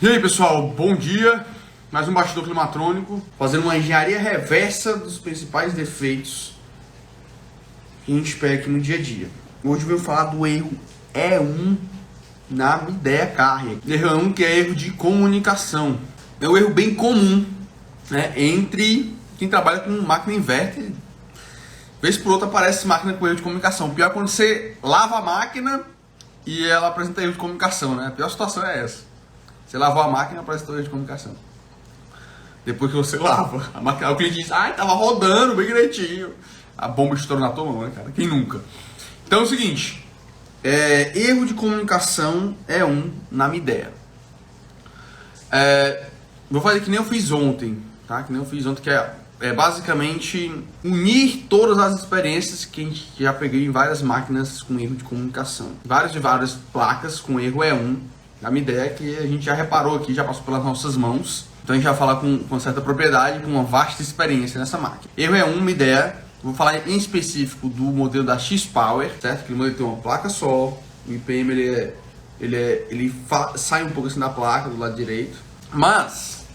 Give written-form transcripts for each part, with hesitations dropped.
E aí pessoal, bom dia, mais um bastidor climatrônico, fazendo uma engenharia reversa dos principais defeitos que a gente pega aqui no dia a dia. Hoje eu venho falar do erro E1 na Midea Carrier. Erro E1 que é erro de comunicação. É um erro bem comum, né, entre quem trabalha com máquina inverter. Vez por outra aparece máquina com erro de comunicação. Pior é quando você lava a máquina e ela apresenta erro de comunicação, né? A pior situação é essa. Você lavou a máquina, aparece erro de comunicação. Depois que você lava a máquina, o cliente diz, tava rodando bem direitinho. A bomba estourou na tua mão, né, cara? Quem nunca? Então é o seguinte, erro de comunicação é um na Midea. Vou fazer que nem eu fiz ontem, tá? Que nem eu fiz ontem, que é basicamente unir todas as experiências que a gente já peguei em várias máquinas com erro de comunicação. Várias placas com erro E1 na Midea que a gente já reparou aqui, já passou pelas nossas mãos. Então a gente vai falar com certa propriedade, com uma vasta experiência nessa máquina. Erro E1 Midea, vou falar em específico do modelo da X-Power, certo? Aquele modelo tem uma placa só, o IPM ele sai um pouco assim da placa, do lado direito. Mas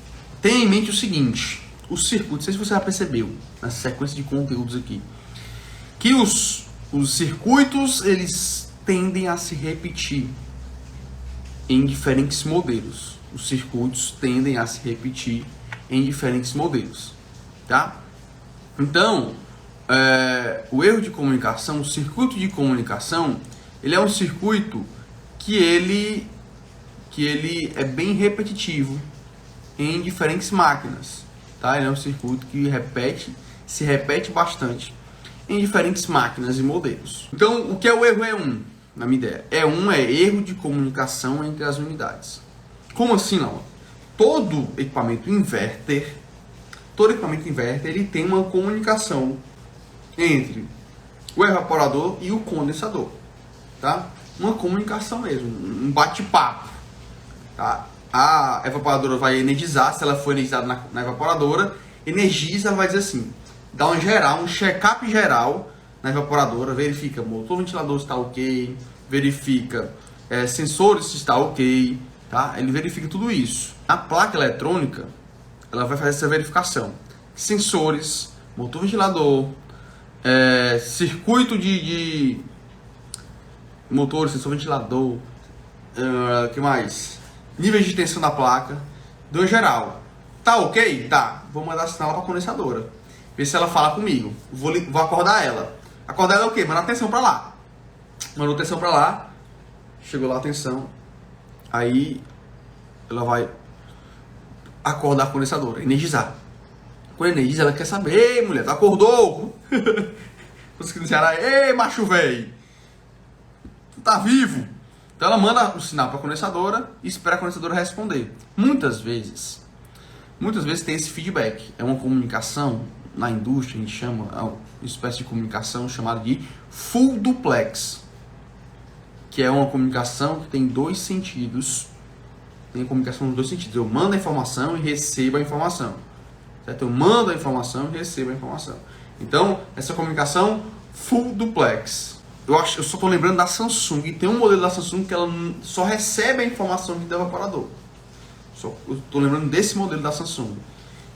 tenha em mente o seguinte, o circuito, não sei se você já percebeu nessa sequência de conteúdos aqui, que os circuitos eles tendem a se repetir em diferentes modelos. Os circuitos tendem a se repetir em diferentes modelos, tá? Então, o erro de comunicação, o circuito de comunicação, ele é um circuito que ele é bem repetitivo em diferentes máquinas, tá? Ele é um circuito que se repete bastante em diferentes máquinas e modelos. Então, o que é o erro E1 na Midea? E1 é erro de comunicação entre as unidades. Como assim, não? Todo equipamento inverter, ele tem uma comunicação entre o evaporador e o condensador, tá? Uma comunicação mesmo, um bate-papo, tá? A evaporadora vai energizar, se ela for energizada na evaporadora, energiza, ela vai dizer assim, dá um check-up geral na evaporadora, verifica motor ventilador se está ok, verifica sensores se está ok, tá? Ele verifica tudo isso. A placa eletrônica, ela vai fazer essa verificação. Sensores, motor ventilador, circuito de motor, sensor ventilador, que mais? Níveis de tensão da placa, deu geral. Tá ok? Tá. Vou mandar sinal para a condensadora. Ver se ela fala comigo. Vou acordar ela. Acordar ela é o quê? Mandar atenção para lá. Mandou atenção para lá. Chegou lá a atenção. Aí ela vai acordar a condensadora, energizar. Quando energiza, ela quer saber, ei mulher, tu acordou? Conseguindo dizer, ei macho velho, tu tá vivo? Então ela manda o sinal para a condensadora e espera a condensadora responder. Muitas vezes tem esse feedback. É uma comunicação, na indústria a gente chama, uma espécie de comunicação chamada de full duplex, que é uma comunicação que tem dois sentidos. Tem comunicação nos dois sentidos. Eu mando a informação e recebo a informação. Certo? Eu mando a informação e recebo a informação. Então, essa comunicação full duplex. Eu só estou lembrando da Samsung. E tem um modelo da Samsung que ela só recebe a informação do evaporador. Eu estou lembrando desse modelo da Samsung.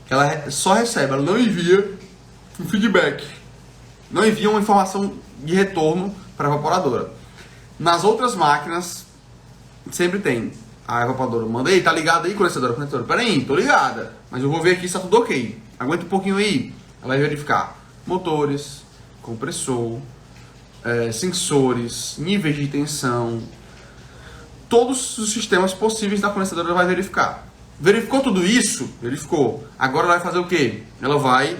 Que ela só recebe, ela não envia um feedback. Não envia uma informação de retorno para a evaporadora. Nas outras máquinas, sempre tem. A evaporadora manda, ei, tá ligado aí, condensadora? Peraí, tô ligada, mas eu vou ver aqui se tá tudo ok. Aguenta um pouquinho aí. Ela vai verificar motores, compressor, sensores, níveis de tensão, todos os sistemas possíveis da condensadora ela vai verificar. Verificou tudo isso? Verificou. Agora ela vai fazer o quê? Ela vai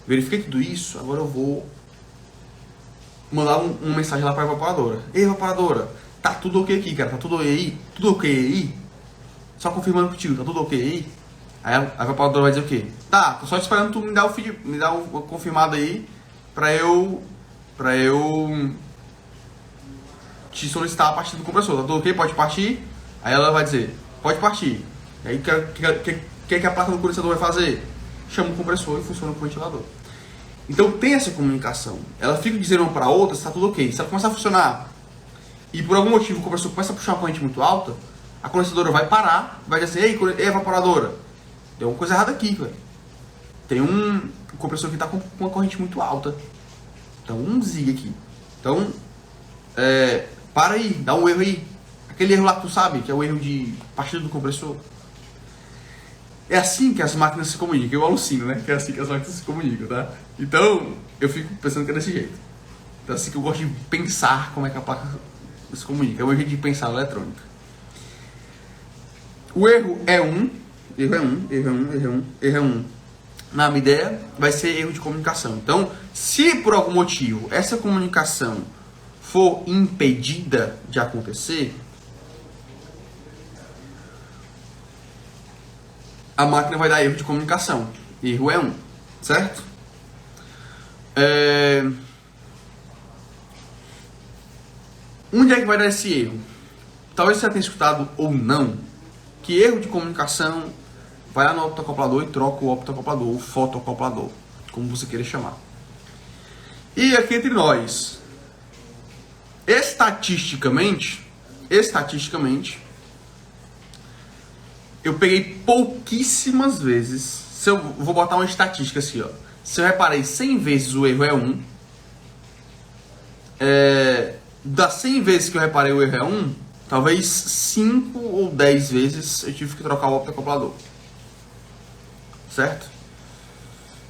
verifiquei tudo isso, agora eu vou mandar uma mensagem lá para a evaporadora. Ei, evaporadora, tá tudo ok aqui, cara? Tá tudo aí? Tudo ok aí? Só confirmando contigo, tá tudo ok aí? Aí a evaporadora vai dizer o quê? Tá, tô só esperando tu me dar o confirmado aí pra eu te solicitar a partida do compressor. Tá tudo ok? Pode partir? Aí ela vai dizer, pode partir. E aí o que a placa do condensador vai fazer? Chama o compressor e funciona com o ventilador. Então tem essa comunicação. Ela fica dizendo uma para outra se está tudo ok. Se ela começar a funcionar e por algum motivo o compressor começa a puxar uma corrente muito alta, A condensadora vai parar, vai dizer assim, ei evaporadora, deu uma coisa errada aqui, velho. Tem um compressor que está com uma corrente muito alta. Então um desliga aqui. Então, para aí, dá um erro aí. Aquele erro lá que tu sabe, que é o erro de partida do compressor. É assim que as máquinas se comunicam. Eu alucino, né? Que é assim que as máquinas se comunicam, tá? Então, eu fico pensando que é desse jeito. Então, assim que eu gosto de pensar como é que a placa se comunica. É o jeito de pensar eletrônica. O erro é erro é um. Na minha ideia, vai ser erro de comunicação. Então, se por algum motivo essa comunicação for impedida de acontecer, a máquina vai dar erro de comunicação. Erro é 1, certo? Onde é que vai dar esse erro? Talvez você tenha escutado ou não, que erro de comunicação vai lá no optoacoplador e troca o optoacoplador, o fotoacoplador, como você queira chamar. E aqui entre nós, estatisticamente, eu peguei pouquíssimas vezes, se eu vou botar uma estatística assim, ó, se eu reparei 100 vezes o erro é 1, das 100 vezes que eu reparei o erro é 1, talvez 5 ou 10 vezes eu tive que trocar o optoacoplador. Certo?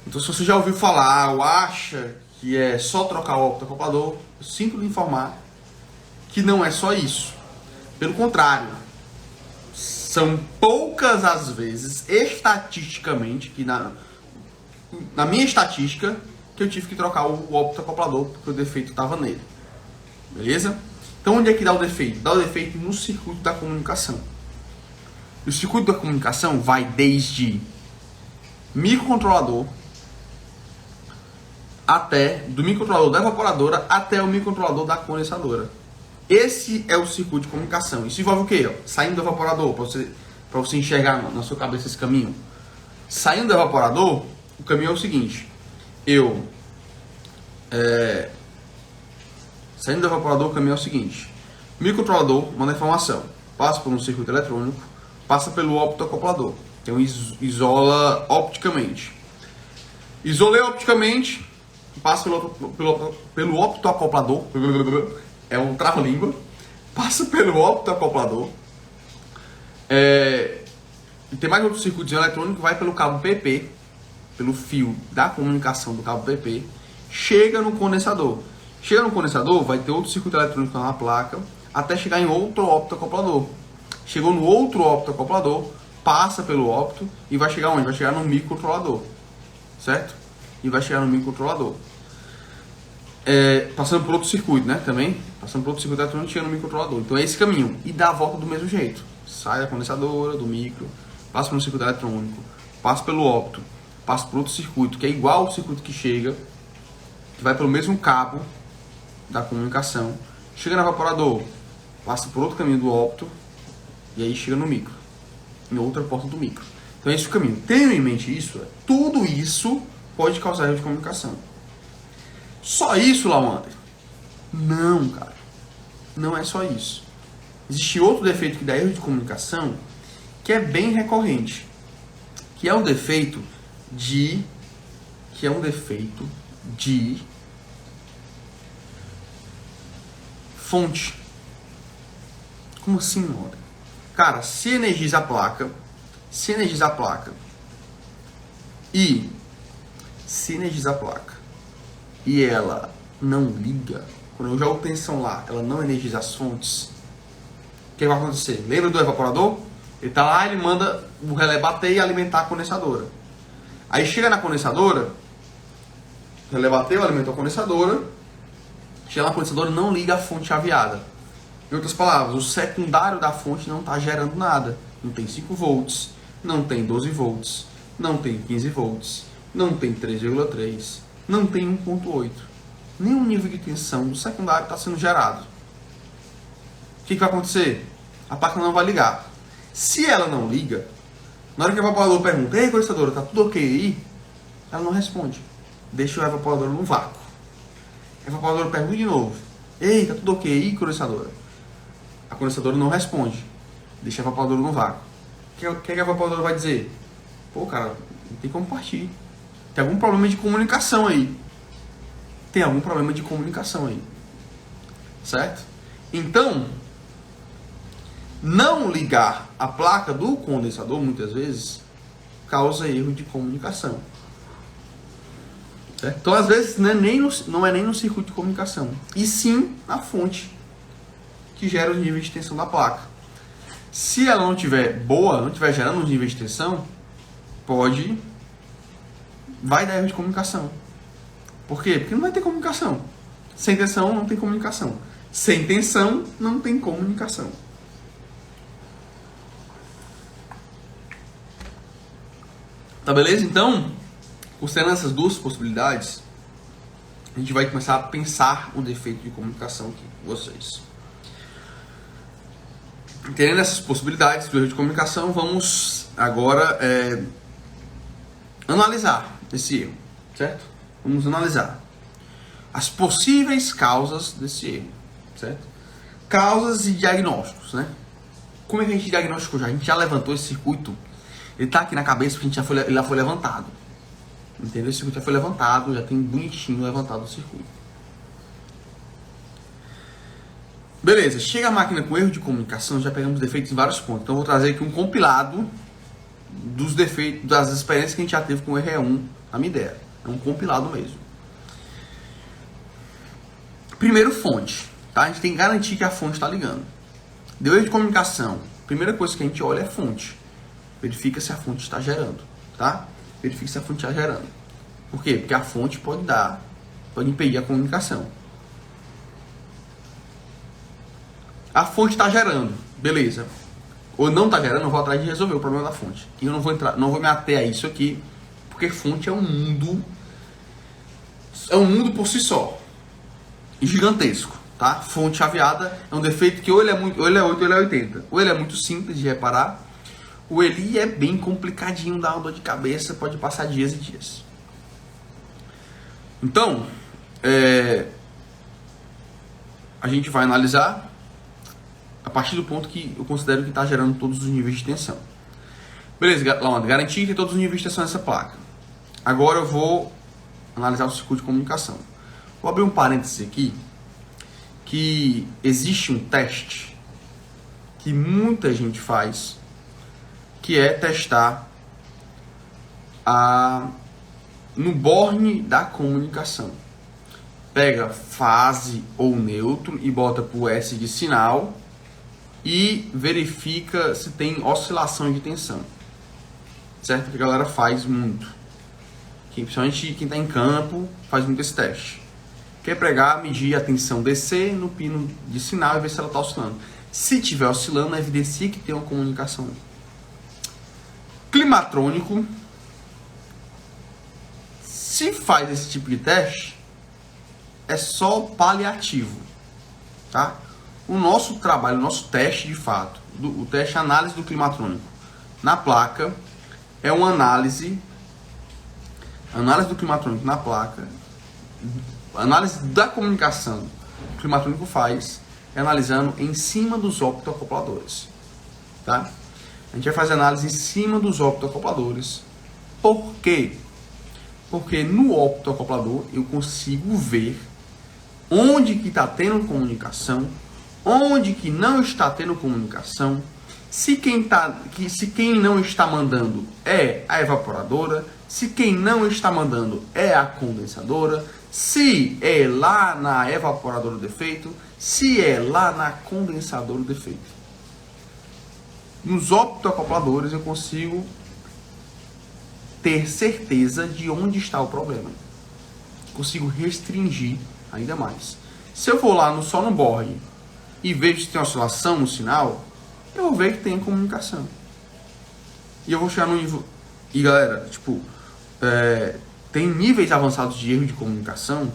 Então, se você já ouviu falar ou acha que é só trocar o optoacoplador, eu sinto lhe informar que não é só isso. Pelo contrário, são poucas as vezes, estatisticamente, que na minha estatística, que eu tive que trocar o optoacoplador porque o defeito estava nele. Beleza? Então, onde é que dá o defeito? Dá o defeito no circuito da comunicação. O circuito da comunicação vai desde microcontrolador do microcontrolador da evaporadora até o microcontrolador da condensadora. Esse é o circuito de comunicação. Isso envolve o quê? Saindo do evaporador, para você enxergar na sua cabeça esse caminho. Saindo do evaporador, o caminho é o seguinte. Saindo do evaporador, o caminho é o seguinte. O microcontrolador manda informação, passa por um circuito eletrônico, passa pelo optoacoplador. Então isola opticamente. Isolei opticamente, passa pelo optoacoplador. É um trava-língua. Passa pelo optoacoplador. E tem mais outro circuito eletrônico, vai pelo cabo PP, pelo fio da comunicação do cabo PP, chega no condensador. Chega no condensador, vai ter outro circuito eletrônico na placa, até chegar em outro optoacoplador. Chegou no outro optoacoplador, passa pelo opto e vai chegar onde? Vai chegar no microcontrolador, certo? E vai chegar no microcontrolador. Passando por outro circuito, né? Também, passando por outro circuito eletrônico, chega no microcontrolador. Então é esse caminho. E dá a volta do mesmo jeito. Sai da condensadora, do micro, passa pelo circuito eletrônico, passa pelo opto, passa por outro circuito, que é igual ao circuito que chega, que vai pelo mesmo cabo da comunicação, chega no evaporador, passa por outro caminho do opto, e aí chega no micro, em outra porta do micro. Então é esse o caminho. Tenha em mente isso, tudo isso pode causar erro de comunicação. Só isso, Lawander? Não, cara. Não é só isso. Existe outro defeito que dá erro de comunicação, que é bem recorrente, que é um defeito de fonte. Como assim, Lawander? Cara, se energiza a placa e ela não liga, quando eu jogo tensão lá, ela não energiza as fontes, o que vai acontecer? Lembra do evaporador? Ele tá lá, ele manda o relé bater e alimentar a condensadora. Aí chega na condensadora, o relé bateu, alimentou a condensadora, chega na condensadora, não liga a fonte chaveada. Em outras palavras, o secundário da fonte não está gerando nada. Não tem 5 volts, não tem 12 volts, não tem 15 volts, não tem 3,3, não tem 1,8. Nenhum nível de tensão do secundário está sendo gerado. O que vai acontecer? A placa não vai ligar. Se ela não liga, na hora que o evaporador pergunta, ei, condensadora, tá tudo ok aí? Ela não responde. Deixa o evaporador no vácuo. O evaporador pergunta de novo, ei, tá tudo ok aí, condensadora? A condensadora não responde. deixa a evaporadora no vácuo. O que a evaporadora vai dizer? Pô, cara, não tem como partir. Tem algum problema de comunicação aí. Tem algum problema de comunicação aí. Certo? Então, não ligar a placa do condensador, muitas vezes, causa erro de comunicação. Certo? Então, às vezes, não é nem no circuito de comunicação, e sim na fonte que gera os níveis de tensão da placa. Se ela não estiver boa, não estiver gerando os níveis de tensão, vai dar erro de comunicação. Por quê? Porque não vai ter comunicação. Sem tensão não tem comunicação. Sem tensão não tem comunicação. Tá beleza? Então, considerando essas duas possibilidades, a gente vai começar a pensar o defeito de comunicação aqui com vocês. Entendendo essas possibilidades do erro de comunicação, vamos agora analisar esse erro, certo? Vamos analisar as possíveis causas desse erro, certo? Causas e diagnósticos, né? Como é que a gente diagnosticou já? A gente já levantou esse circuito, ele tá aqui na cabeça porque ele já foi levantado. Entendeu? Esse circuito já foi levantado, já tem bonitinho levantado o circuito. Beleza, chega a máquina com erro de comunicação, já pegamos defeitos em vários pontos. Então eu vou trazer aqui um compilado dos defeitos, das experiências que a gente já teve com o RE1 na Midea. É um compilado mesmo. Primeiro, fonte. Tá? A gente tem que garantir que a fonte está ligando. Deu erro de comunicação. Primeira coisa que a gente olha é a fonte. Verifica se a fonte está gerando. Tá? Verifica se a fonte está gerando. Por quê? Porque a fonte pode impedir a comunicação. A fonte está gerando. Beleza. Ou não está gerando, eu vou atrás de resolver o problema da fonte. E eu não vou me ater a isso aqui, porque fonte é um mundo por si só. Gigantesco, tá? Fonte chaveada é um defeito que ou ele é 8 ou ele é 80. Ou ele é muito simples de reparar, ou ele é bem complicadinho, dá uma dor de cabeça, pode passar dias e dias. Então, a gente vai analisar a partir do ponto que eu considero que está gerando todos os níveis de tensão. Beleza, garantir que tem todos os níveis de tensão nessa placa. Agora eu vou analisar o circuito de comunicação. Vou abrir um parênteses aqui, que existe um teste que muita gente faz, que é testar no borne da comunicação. Pega fase ou neutro e bota para o S de sinal e verifica se tem oscilação de tensão. Certo? Que a galera faz muito. Principalmente quem está em campo faz muito esse teste. Quer pregar, medir a tensão DC no pino de sinal e ver se ela está oscilando. Se estiver oscilando, evidencia que tem uma comunicação. Climatrônico, se faz esse tipo de teste, é só paliativo, tá? O nosso trabalho, o nosso teste de fato, o teste análise do climatrônico na placa, é uma análise do climatrônico na placa, análise da comunicação que o climatrônico faz, é analisando em cima dos optoacopladores, tá? A gente vai fazer análise em cima dos optoacopladores. Por quê? Porque no optoacoplador eu consigo ver onde que está tendo comunicação, onde que não está tendo comunicação, se quem não está mandando é a evaporadora, se quem não está mandando é a condensadora, se é lá na evaporadora o defeito, se é lá na condensadora o defeito. Nos optoacopladores eu consigo ter certeza de onde está o problema. Consigo restringir ainda mais. Se eu for lá só no borne e vejo se tem oscilação no sinal, eu vou ver que tem comunicação. E eu vou chegar no nível... E galera, tem níveis avançados de erro de comunicação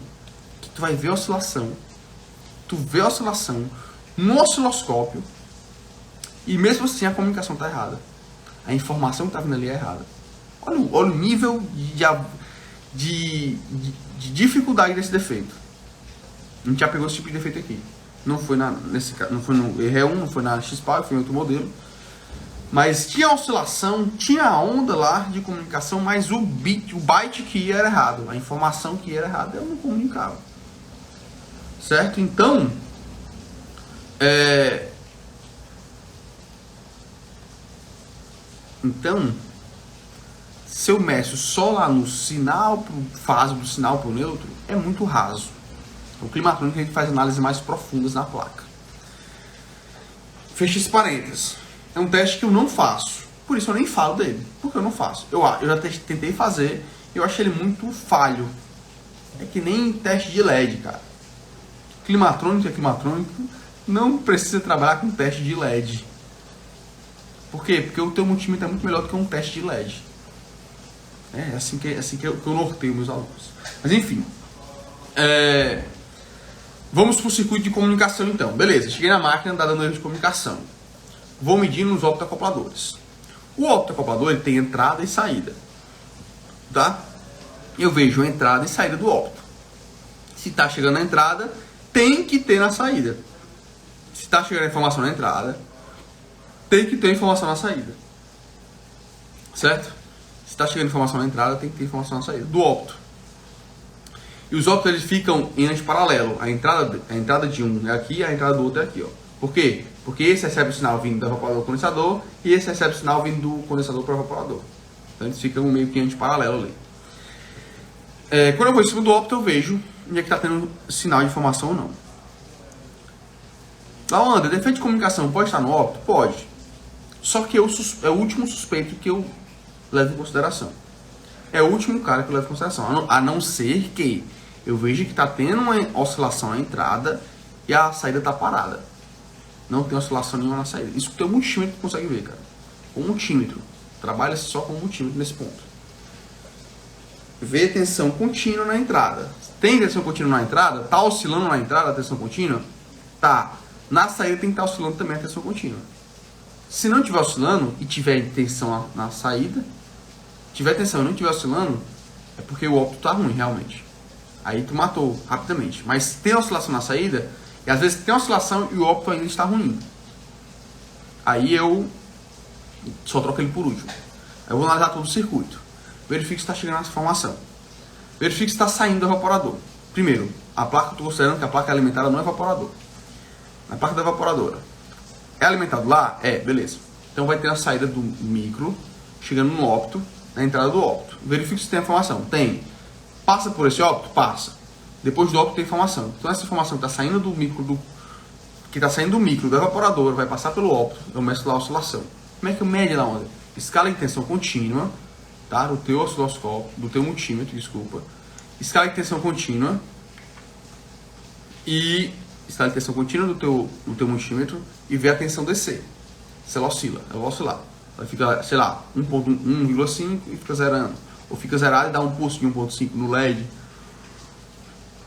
que tu vai ver oscilação. Tu vê a oscilação no osciloscópio e mesmo assim a comunicação está errada. A informação que está vindo ali é errada. Olha o nível de dificuldade desse defeito. A gente já pegou esse tipo de defeito aqui. Não foi no RE1, não foi na X-Power, foi em outro modelo. Mas tinha oscilação, tinha a onda lá de comunicação, mas o byte que ia era errado, a informação que ia era errada, eu não comunicava. Certo? Então, se eu meço só lá no sinal, fase do sinal para o neutro, é muito raso. O climatrônico a gente faz análises mais profundas na placa. Fecha esse parênteses. É um teste que eu não faço, por isso eu nem falo dele, porque eu não faço. Eu já tentei fazer, eu achei ele muito falho. É que nem teste de LED, cara. Climatrônico é climatrônico, não precisa trabalhar com teste de LED. Por quê? Porque o teu multímetro é muito melhor do que um teste de LED. É assim que eu norteio meus alunos. Mas enfim, vamos para o circuito de comunicação então. Beleza, cheguei na máquina, está dando erro de comunicação. Vou medir nos optoacopladores. O optoacoplador ele tem entrada e saída, tá? Eu vejo a entrada e saída do opto. Se está chegando na entrada, tem que ter na saída. Se está chegando a informação na entrada, tem que ter informação na saída, certo? Se está chegando informação na entrada, tem que ter informação na saída do opto. E os optos eles ficam em antiparalelo. A entrada de um é aqui, a entrada do outro é aqui, ó. Por quê? Porque esse recebe o sinal vindo do evaporador ao condensador e esse recebe o sinal vindo do condensador para o evaporador. Então eles ficam meio que antiparalelo ali. Quando eu vou em cima do opto, eu vejo onde é que está tendo sinal de informação ou não. Lawander, defeito de comunicação pode estar no opto? Pode. Só que é o último suspeito que eu levo em consideração. É o último cara que eu levo em consideração. A não ser que eu veja que está tendo uma oscilação na entrada e a saída está parada. Não tem oscilação nenhuma na saída. Isso que tem um multímetro que consegue ver, cara. Um multímetro. Trabalha só com um multímetro nesse ponto. Vê tensão contínua na entrada. Tem tensão contínua na entrada? Tá oscilando na entrada a tensão contínua? Tá. Na saída tem que estar oscilando também a tensão contínua. Se não estiver oscilando e tiver tensão na saída, tiver tensão e não estiver oscilando, é porque o opto tá ruim, realmente. Aí tu matou rapidamente. Mas tem oscilação na saída, e às vezes tem oscilação e o opto ainda está ruim. Aí eu só troco ele por último. Eu vou analisar todo o circuito. Verifique se está chegando essa informação. Verifique se está saindo do evaporador. Primeiro, a placa, eu estou considerando que a placa é alimentada no evaporador. Na placa da evaporadora. É alimentado lá? É, beleza. Então vai ter a saída do micro, chegando no opto, na entrada do opto. Verifique se tem informação. Tem. Passa por esse opto? Passa. Depois do opto tem informação. Então essa informação que está saindo do micro do evaporador vai passar pelo opto. Eu meço lá a oscilação. Como é que eu medo lá onde? Escala de tensão contínua, tá? Do teu osciloscópio, do teu multímetro, desculpa. Escala de tensão contínua e escala de tensão contínua do teu multímetro e vê a tensão descer. Se ela oscila, ela vai oscilar. Ela fica, sei lá, 1,5 e fica zerando. Ou fica zerado e dá um pulso de 1,5 no LED.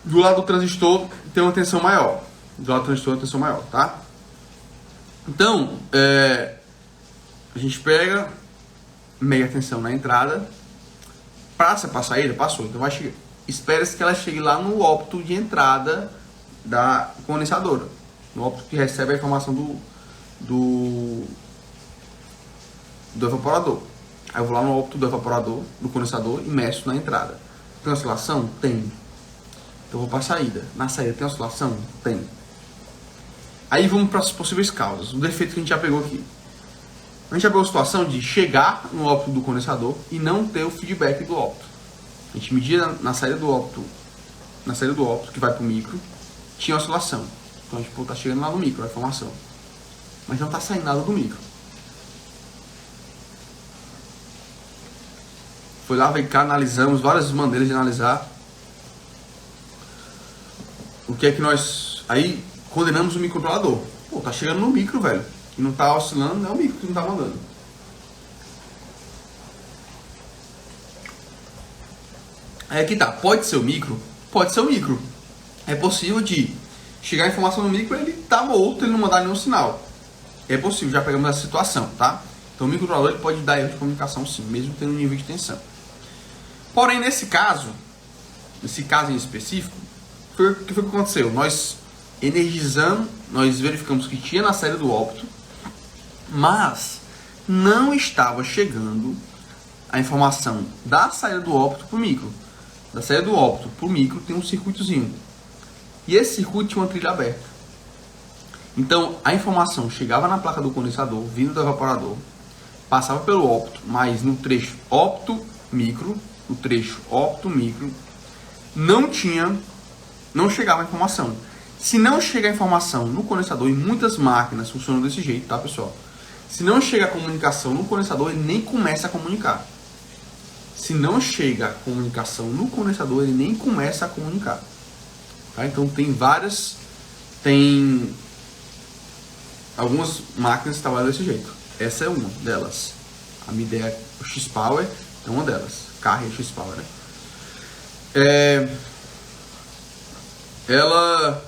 Do lado do transistor tem uma tensão maior. Do lado do transistor tem uma tensão maior, tá? Então, a gente pega meia tensão na entrada. Passa para a saída? Passou. Então vai chegar. Espera-se que ela chegue lá no opto de entrada da condensadora. No opto que recebe a informação do evaporador. Aí eu vou lá no opto do evaporador, do condensador e meço na entrada. Tem oscilação? Tem. Então eu vou para a saída. Na saída tem oscilação? Tem. Aí vamos para as possíveis causas. O defeito que a gente já pegou aqui. A gente já pegou a situação de chegar no opto do condensador e não ter o feedback do opto. A gente media na saída do opto, que vai para o micro, tinha oscilação. Então a gente está chegando lá no micro, a informação. Mas não está saindo nada do micro. Foi lá, vem cá, analisamos várias maneiras de analisar. O que é que nós... Aí condenamos o microcontrolador. Pô, tá chegando no micro, velho. E não tá oscilando, é o micro que não tá mandando. Aí aqui tá, pode ser o micro? Pode ser o micro. É possível de chegar a informação no micro, ele tá morto, ele não mandar nenhum sinal. É possível, já pegamos essa situação, tá? Então o microcontrolador ele pode dar erro de comunicação sim, mesmo tendo um nível de tensão. Porém, nesse caso em específico, o que foi que aconteceu? Nós energizamos, nós verificamos que tinha na saída do opto, mas não estava chegando a informação da saída do ópto para o micro. Da saída do ópto para o micro tem um circuitozinho. E esse circuito tinha uma trilha aberta. Então a informação chegava na placa do condensador, vindo do evaporador, passava pelo ópto, mas no trecho ópto-micro, não chegava a informação. Se não chega a informação no condensador, e muitas máquinas funcionam desse jeito, tá, pessoal? Se não chega a comunicação no condensador, ele nem começa a comunicar. Se não chega a comunicação no condensador, ele nem começa a comunicar. Tá? Então tem algumas máquinas que trabalham desse jeito. Essa é uma delas. A minha ideia, o X-Power é uma delas. Carrier X-Power, né? Ela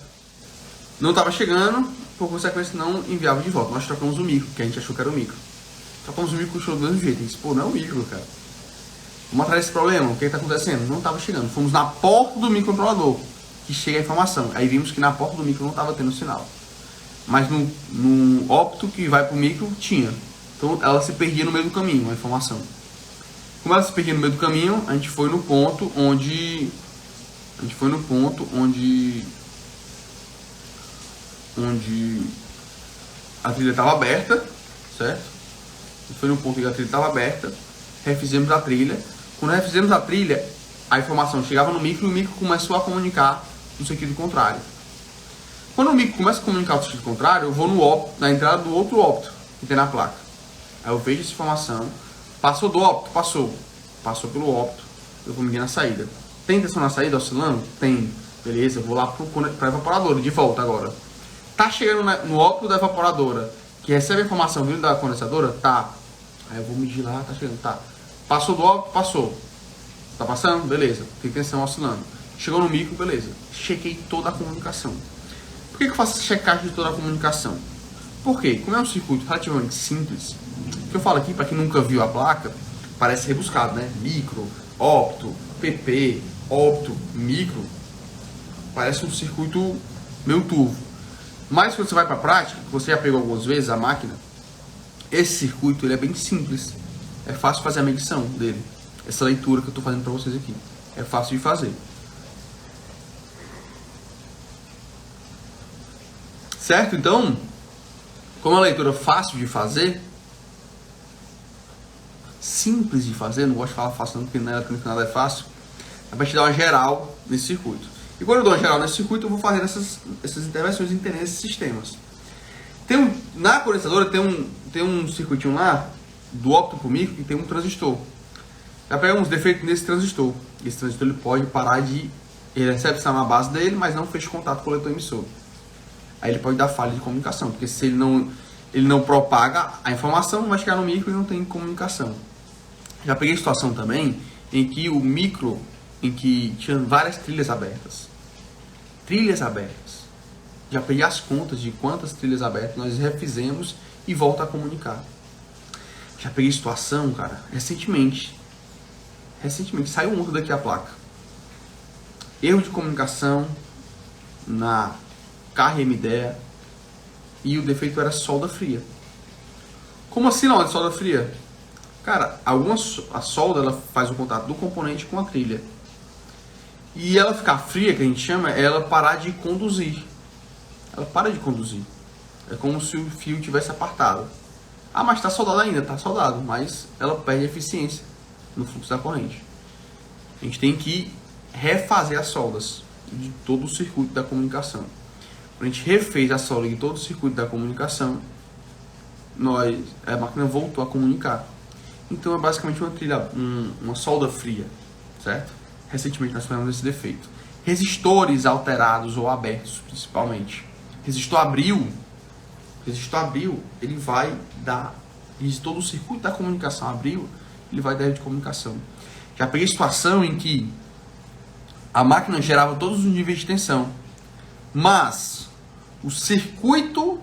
não estava chegando, por consequência não enviava de volta. Nós trocamos o micro, que a gente achou que era o micro. Trocamos o micro e do mesmo jeito. A gente disse, pô, não é o micro, cara. Vamos atrás desse problema, o que está acontecendo? Não estava chegando. Fomos na porta do microcontrolador, que chega a informação. Aí vimos que na porta do micro não estava tendo sinal. Mas no ópto que vai para o micro, tinha. Então ela se perdia no meio do caminho, a informação. Como ela se perdia no meio do caminho, a gente foi no ponto onde a trilha estava aberta, certo? Foi no ponto que a trilha estava aberta, refizemos a trilha. Quando refizemos a trilha, a informação chegava no micro e o micro começou a comunicar no sentido contrário. Quando o micro começa a comunicar no sentido contrário, eu vou no ópto, na entrada do outro ópto que tem na placa. Aí eu vejo essa informação, passou do ópto, passou pelo ópto, eu vou medir na saída. Tem tensão na saída oscilando? Tem. Beleza, eu vou lá para a evaporadora, de volta agora. Tá chegando no ópto da evaporadora, que recebe a informação vindo da condensadora? Tá. Aí eu vou medir lá, tá chegando, tá. Passou do ópto? Passou. Tá passando? Beleza. Tem tensão oscilando. Chegou no micro? Beleza. Chequei toda a comunicação. Por que eu faço essa checagem de toda a comunicação? Por quê? Como é um circuito relativamente simples, que eu falo aqui, para quem nunca viu a placa, parece rebuscado, né? Micro, ópto, PP, ópto, micro, parece um circuito meio turvo. Mas quando você vai para a prática, você já pegou algumas vezes a máquina, esse circuito ele é bem simples. É fácil fazer a medição dele. Essa leitura que eu estou fazendo para vocês aqui. É fácil de fazer. Certo? Então, como é uma leitura fácil de fazer, simples de fazer, não gosto de falar fácil não, porque na eletrônica nada é fácil, é para te dar uma geral nesse circuito. E quando eu dou uma geral nesse circuito, eu vou fazer essas intervenções e entender esses sistemas. Na condensadora tem um circuitinho lá, do ópto para o micro, que tem um transistor. Já pegamos defeitos nesse transistor. Esse transistor ele pode parar de... Ele recebe sinal na base dele, mas não fez contato com o leitor emissor. Aí ele pode dar falha de comunicação, porque se ele não propaga a informação, vai chegar no micro e não tem comunicação. Já peguei situação também em que o micro, em que tinha várias trilhas abertas. Já peguei as contas de quantas trilhas abertas nós refizemos e volta a comunicar. Já peguei situação, cara, recentemente saiu ontem daqui a placa. Erro de comunicação na Carrier MDEA e o defeito era solda fria. Como assim não é solda fria? Cara, a solda ela faz o contato do componente com a trilha. E ela ficar fria, que a gente chama, é ela parar de conduzir. Ela para de conduzir. É como se o fio tivesse apartado. Ah, mas está soldado ainda, está soldado, mas ela perde eficiência no fluxo da corrente. A gente tem que refazer as soldas de todo o circuito da comunicação. Quando a gente refez a solda de todo o circuito da comunicação, a máquina voltou a comunicar. Então é basicamente uma solda fria, certo? Recentemente nós tivemos esse defeito. Resistores alterados ou abertos, principalmente. Resistor abriu, ele vai dar... E todo o circuito da comunicação abriu, ele vai dar erro de comunicação. Já peguei situação em que a máquina gerava todos os níveis de tensão, mas o circuito...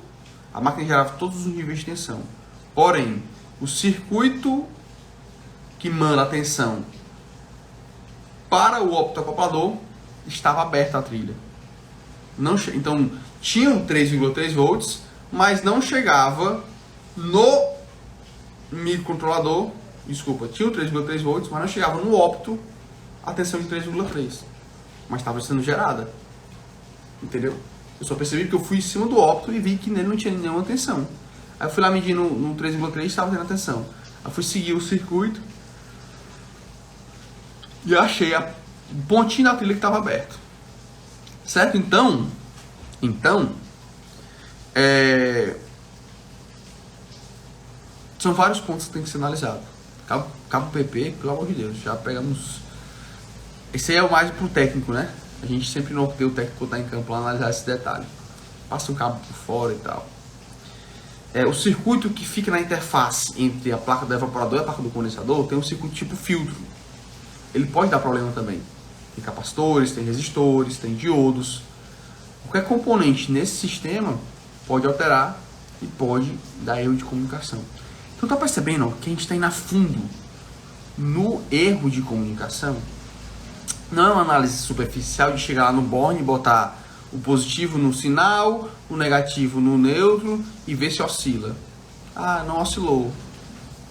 A máquina gerava todos os níveis de tensão. Porém, o circuito que manda a tensão para o optoacoplador estava aberta a trilha. Então, tinham 3,3 volts, mas não chegava microcontrolador, desculpa, tinha o 3,3 volts, mas não chegava no ópto a tensão de 3,3, mas estava sendo gerada, entendeu? Eu só percebi que eu fui em cima do ópto e vi que nele não tinha nenhuma tensão. Aí eu fui lá medir no 3,3 e estava tendo tensão. Aí fui seguir o circuito e achei o pontinho da trilha que estava aberto, certo? Então são vários pontos que tem que ser analisado. Cabo PP, pelo amor de Deus, já pegamos. Esse aí é o mais pro técnico, né? A gente sempre não tem o técnico estar em campo para analisar esse detalhe. Passa um cabo por fora e tal. O circuito que fica na interface entre a placa do evaporador e a placa do condensador tem um circuito tipo filtro. Ele pode dar problema também. Tem capacitores, tem resistores, tem diodos. Qualquer componente nesse sistema pode alterar e pode dar erro de comunicação. Então tá percebendo que a gente está indo a fundo no erro de comunicação? Não é uma análise superficial de chegar lá no borne e botar o positivo no sinal, o negativo no neutro e ver se oscila. Ah, não oscilou.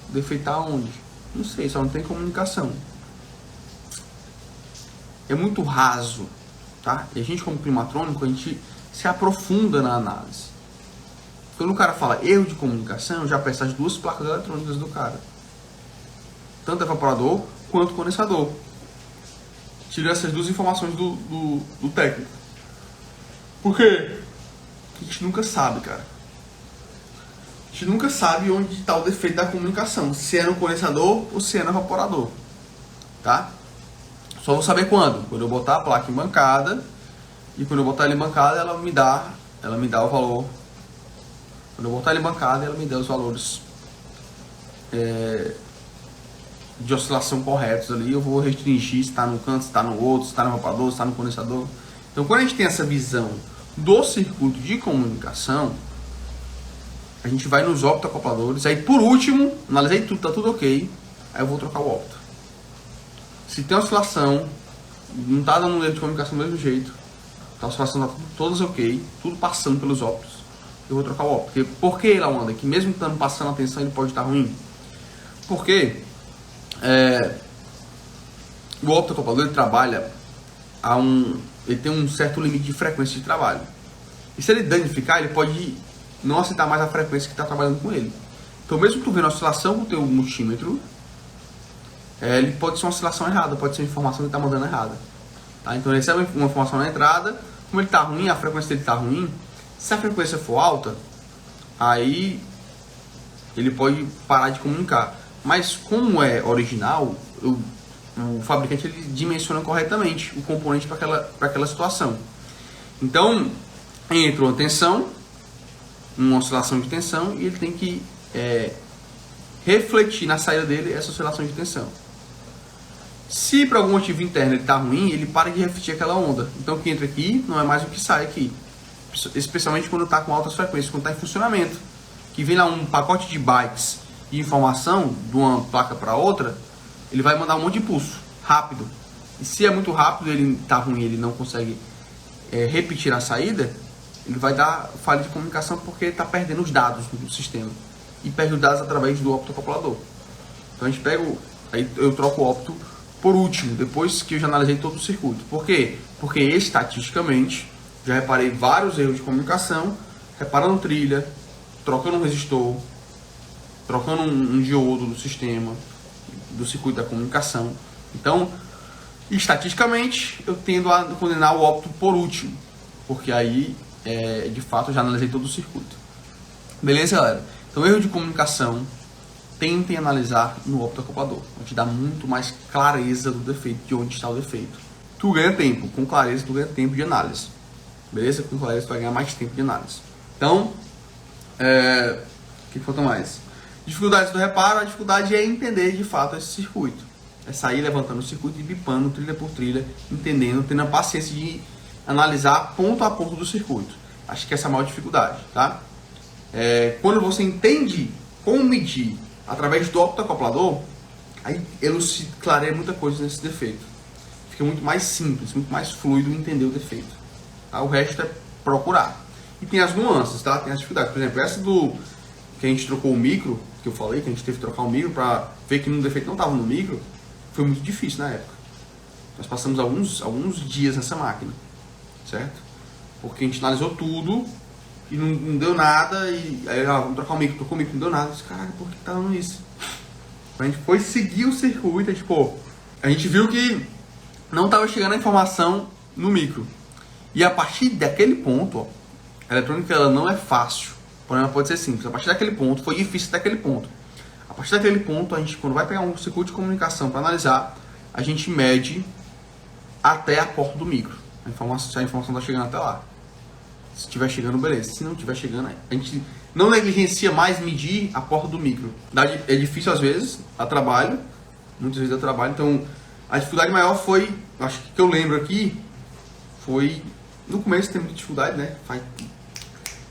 Defeito tá onde? Não sei, só não tem comunicação. É muito raso, tá? E a gente, como climatrônico, a gente se aprofunda na análise. Quando o cara fala erro de comunicação, eu já peço as duas placas eletrônicas do cara. Tanto evaporador quanto condensador. Tiro essas duas informações do técnico. Por quê? A gente nunca sabe, cara. A gente nunca sabe onde está o defeito da comunicação. Se é no condensador ou se é no evaporador. Tá? Só vou saber quando. Quando eu botar a placa em bancada. E quando eu botar ela em bancada, ela me dá o valor. Quando eu botar ela em bancada, ela me dá os valores de oscilação corretos ali. Eu vou restringir se está no canto, se está no outro, se está no evaporador, se está no condensador. Então, quando a gente tem essa visão do circuito de comunicação, a gente vai nos optoacopladores. Aí, por último, analisei tudo, tá tudo ok. Aí eu vou trocar o opto. Se tem oscilação, não tá dando erro de comunicação do mesmo jeito, a oscilação tá todas ok, tudo passando pelos optos, eu vou trocar o opto. Por que, Lawanda, que mesmo estando passando a tensão ele pode estar ruim? Porque o optoacoplador ele trabalha ele tem um certo limite de frequência de trabalho. E se ele danificar, ele pode não aceitar mais a frequência que está trabalhando com ele. Então, mesmo tu vendo a oscilação com o teu multímetro, ele pode ser uma oscilação errada, pode ser uma informação que está mandando errada. Tá? Então, ele recebe uma informação na entrada, como ele está ruim, a frequência dele está ruim. Se a frequência for alta, aí ele pode parar de comunicar. Mas como é original, o fabricante ele dimensiona corretamente o componente para aquela situação. Então, entra uma tensão, uma oscilação de tensão, e ele tem que refletir na saída dele essa oscilação de tensão. Se por algum motivo interno ele está ruim, ele para de refletir aquela onda. Então o que entra aqui não é mais o que sai aqui. Especialmente quando está com altas frequências, quando está em funcionamento. Que vem lá um pacote de bytes de informação de uma placa para outra, ele vai mandar um monte de impulso rápido. E se é muito rápido, ele está ruim, ele não consegue repetir a saída, ele vai dar falha de comunicação porque ele está perdendo os dados do sistema. E perde os dados através do optoacoplador. Então a gente pega, aí eu troco o opto por último, depois que eu já analisei todo o circuito. Por quê? Porque estatisticamente, já reparei vários erros de comunicação, reparando trilha, trocando um resistor, trocando um diodo do sistema, do circuito da comunicação. Então, estatisticamente, eu tendo a condenar o opto por último, porque aí, de fato, eu já analisei todo o circuito. Beleza, galera? Então, erro de comunicação, tentem analisar no optoacoplador. Vai te dar muito mais clareza do defeito, de onde está o defeito. Tu ganha tempo, com clareza tu ganha tempo de análise. Beleza? Com clareza tu vai ganhar mais tempo de análise. Então, o que falta mais? Dificuldades do reparo, a dificuldade é entender de fato esse circuito. É sair levantando o circuito e bipando trilha por trilha, entendendo, tendo a paciência de analisar ponto a ponto do circuito. Acho que essa é a maior dificuldade, tá? Quando você entende como medir através do optoacoplador, aí clareia muita coisa nesse defeito. Fica muito mais simples, muito mais fluido entender o defeito. Tá? O resto é procurar. E tem as nuances, tá? Tem as dificuldades. Por exemplo, essa que a gente trocou o micro, que eu falei, que a gente teve que trocar o micro para ver que um defeito não estava no micro, foi muito difícil na época. Nós passamos alguns dias nessa máquina, certo? Porque a gente analisou tudo e não deu nada, e aí vamos trocar o micro, trocou o micro, não deu nada. Eu disse, caraca, por que tá dando isso? A gente foi seguir o circuito, a gente viu que não estava chegando a informação no micro. E a partir daquele ponto, ó, a eletrônica ela não é fácil, porém ela pode ser simples. A partir daquele ponto, foi difícil daquele ponto. A partir daquele ponto, a gente, quando vai pegar um circuito de comunicação para analisar, a gente mede até a porta do micro. Se a informação está chegando até lá. Se estiver chegando, beleza. Se não estiver chegando, a gente não negligencia mais medir a porta do micro. É difícil às vezes, dá trabalho. Muitas vezes dá trabalho. Então, a dificuldade maior foi, acho que eu lembro aqui, foi no começo tem muita dificuldade, né? Faz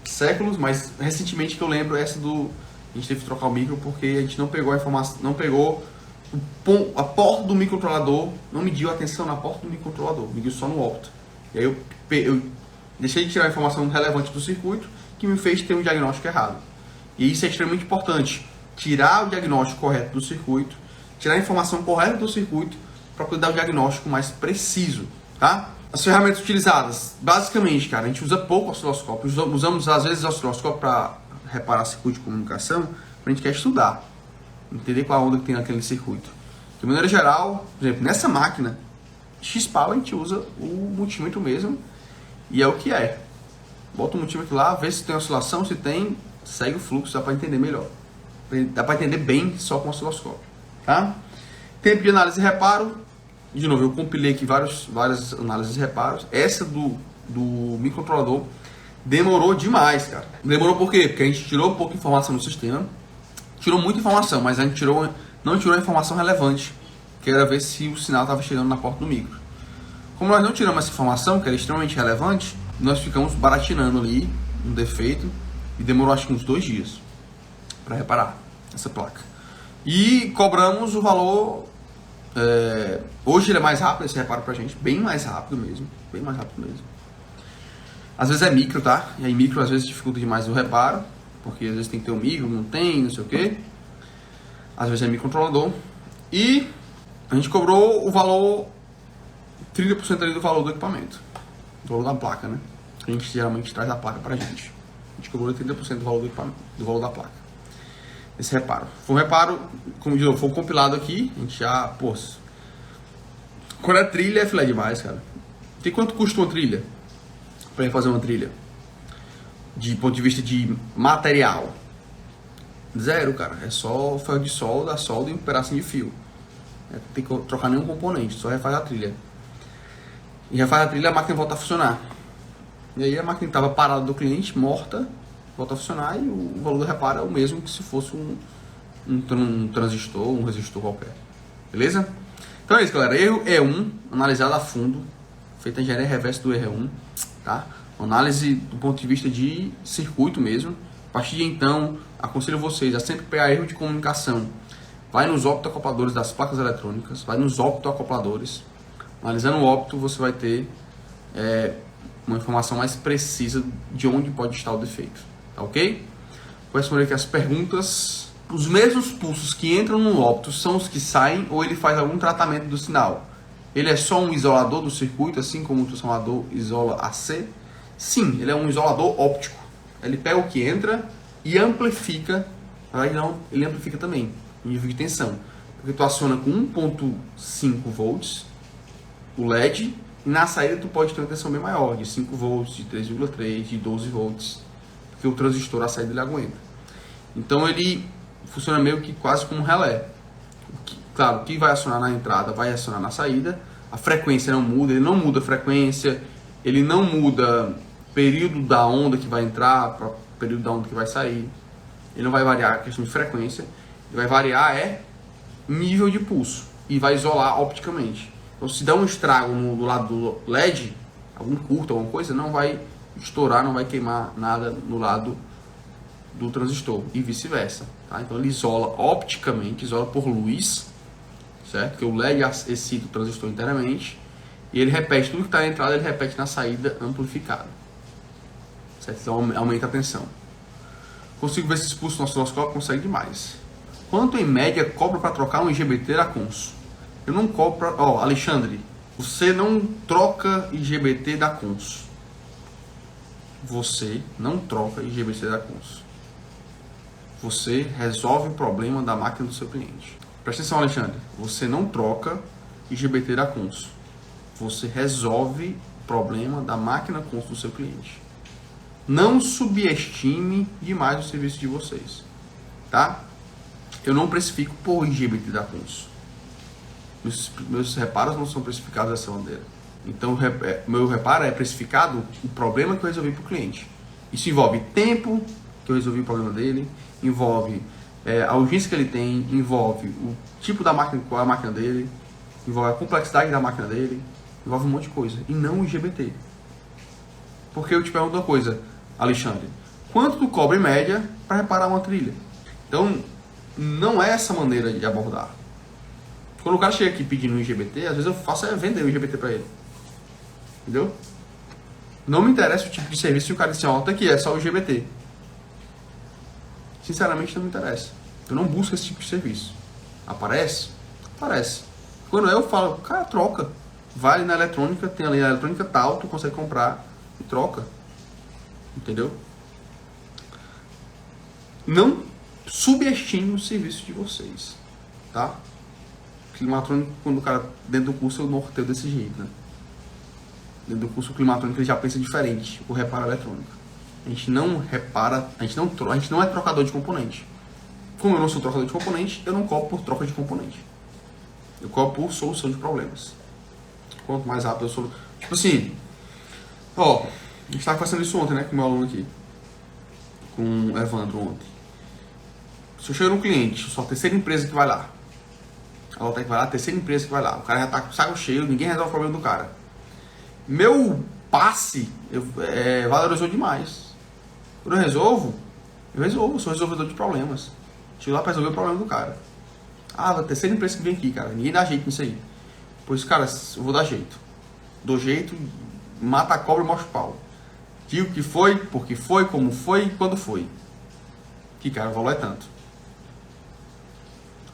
séculos, mas recentemente que eu lembro essa do... A gente teve que trocar o micro porque a gente não pegou a informação, não pegou a porta do microcontrolador, não mediu a tensão na porta do microcontrolador, mediu só no ópto. E aí eu deixei de tirar a informação relevante do circuito, que me fez ter um diagnóstico errado. E isso é extremamente importante, tirar o diagnóstico correto do circuito, tirar a informação correta do circuito para poder dar o diagnóstico mais preciso, tá? As ferramentas utilizadas, basicamente, cara, a gente usa pouco osciloscópio, usamos às vezes osciloscópio para reparar circuito de comunicação, quando a gente quer estudar, entender qual a onda que tem naquele circuito. De maneira geral, por exemplo, nessa máquina X-Power a gente usa o multímetro mesmo, e é o que é. Bota o multímetro lá, vê se tem oscilação, se tem, segue o fluxo, dá para entender melhor. Dá para entender bem só com osciloscópio, tá? Tempo de análise e reparo, de novo, eu compilei aqui várias análises e reparos. Essa do microcontrolador demorou demais, cara. Demorou por quê? Porque a gente tirou pouca informação do sistema, tirou muita informação, mas a gente não tirou a informação relevante, que era ver se o sinal estava chegando na porta do micro. Como nós não tiramos essa informação, que era extremamente relevante, nós ficamos baratinando ali um defeito e demorou acho que uns 2 dias para reparar essa placa. E cobramos o valor. Hoje ele é mais rápido esse reparo pra gente, bem mais rápido mesmo, bem mais rápido mesmo. Às vezes é micro, tá? E aí micro às vezes dificulta demais o reparo, porque às vezes tem que ter um micro, não tem, não sei o que. Às vezes é microcontrolador. E a gente cobrou o valor, 30% ali do valor do equipamento, do valor da placa, né? A gente geralmente traz a placa pra gente. A gente cobrou 30% do valor do equipamento, do valor da placa. Esse reparo. Foi um reparo, como de novo, foi compilado aqui, a gente já, pô, quando é trilha é filé demais, cara. Tem quanto custa uma trilha? Pra fazer uma trilha? De ponto de vista de material. 0, cara. É só ferro de solda, solda e um pedacinho de fio. Tem que trocar nenhum componente, só refaz a trilha. E refaz a trilha, a máquina volta a funcionar. E aí a máquina estava parada do cliente, morta, volta a funcionar e o valor do reparo é o mesmo que se fosse um transistor, um resistor qualquer. Beleza? Então é isso, galera. Erro E1, analisado a fundo, feita a engenharia reversa do erro E1, tá? Análise do ponto de vista de circuito mesmo. A partir de então, aconselho vocês a sempre pegar erro de comunicação. Vai nos optoacopladores das placas eletrônicas, vai nos optoacopladores. Analisando o opto, você vai ter uma informação mais precisa de onde pode estar o defeito. Tá ok? Vou responder aqui as perguntas. Os mesmos pulsos que entram no opto são os que saem ou ele faz algum tratamento do sinal? Ele é só um isolador do circuito, assim como o transformador isola AC? Sim, ele é um isolador óptico. Ele pega o que entra e amplifica. Não, ele amplifica também o nível de tensão. Porque tu aciona com 1.5 volts o LED e na saída tu pode ter uma tensão bem maior, de 5 volts, de 3,3, de 12 volts. Porque o transistor, a saída ele aguenta. Então ele funciona meio que quase como um relé. Claro, o que vai acionar na entrada vai acionar na saída. A frequência não muda, ele não muda a frequência, ele não muda período da onda que vai entrar para período da onda que vai sair. Ele não vai variar a questão de frequência, ele vai variar nível de pulso e vai isolar opticamente. Então se der um estrago do lado do LED, algum curto, alguma coisa, não vai estourar, não vai queimar nada no lado do transistor e vice-versa, tá? Então ele isola opticamente, isola por luz, certo? Porque o LED excita o transistor inteiramente e ele repete tudo que está na entrada, ele repete na saída amplificado, certo? Então aumenta a tensão. Consigo ver esses pulsos no osciloscópio? Consegue demais. Quanto em média cobro para trocar um IGBT da Consul? Eu não cobro pra... Ó, Alexandre, você não troca IGBT da Consul. Você não troca IGBT da Consul. Você resolve o problema da máquina do seu cliente. Presta atenção, Alexandre. Você não troca IGBT da Consul. Você resolve o problema da máquina Consul do seu cliente. Não subestime demais o serviço de vocês, tá? Eu não precifico por IGBT da Consul. Meus reparos não são precificados dessa maneira. Então, meu reparo é precificado o problema que eu resolvi para o cliente. Isso envolve tempo que eu resolvi o problema dele, envolve a urgência que ele tem, envolve o tipo da máquina, qual é a máquina dele, envolve a complexidade da máquina dele, envolve um monte de coisa. E não o IGBT. Porque eu te pergunto uma coisa, Alexandre. Quanto tu cobra em média para reparar uma trilha? Então, não é essa maneira de abordar. Quando o cara chega aqui pedindo um IGBT, às vezes eu faço vender o IGBT para ele. Entendeu? Não me interessa o tipo de serviço se o cara disser, ó, tá aqui, é só o IGBT. Sinceramente, não me interessa. Eu não busco esse tipo de serviço. Aparece? Aparece. Quando eu falo, cara, troca. Vai ali na eletrônica, tem ali a eletrônica tal, tu consegue comprar e troca. Entendeu? Não subestime o serviço de vocês. Tá? Climatrônico, quando o cara dentro do curso eu norteio desse jeito, né? Dentro do curso climatrônico ele já pensa diferente, o reparo eletrônico. A gente não repara, a gente não é trocador de componente. Como eu não sou trocador de componente, eu não cobro por troca de componente. Eu cobro por solução de problemas. Quanto mais rápido eu sou. Tipo assim, ó, a gente estava fazendo isso ontem, né, com o meu aluno aqui, com o Evandro ontem. Se eu chego no cliente, só a terceira empresa que vai lá. A Lotec vai lá, a terceira empresa que vai lá. O cara já tá com o saco cheio, ninguém resolve o problema do cara. Meu passe valorizou demais. Quando eu resolvo, eu sou resolvedor de problemas. Chego lá para resolver o problema do cara. Ah, a terceira empresa que vem aqui, cara. Ninguém dá jeito nisso aí. Pois, cara, eu vou dar jeito. Dou jeito, mata a cobra e mostra o pau. Digo que foi, porque foi, como foi e quando foi. Que, cara, o valor é tanto.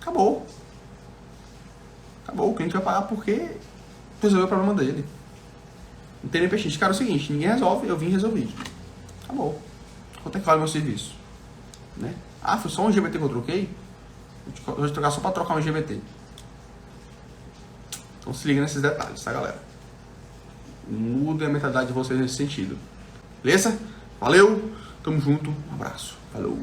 Acabou. Acabou. O cliente vai pagar porque resolveu o problema dele. Não tem nem peixe. Cara, é o seguinte, ninguém resolve, eu vim resolver. Acabou. Quanto é que vale o meu serviço? Né? Ah, foi só um IGBT que eu troquei? Eu vou trocar só para trocar um IGBT. Então se liga nesses detalhes, tá, galera? Muda a mentalidade de vocês nesse sentido. Beleza? Valeu, tamo junto, um abraço. Falou.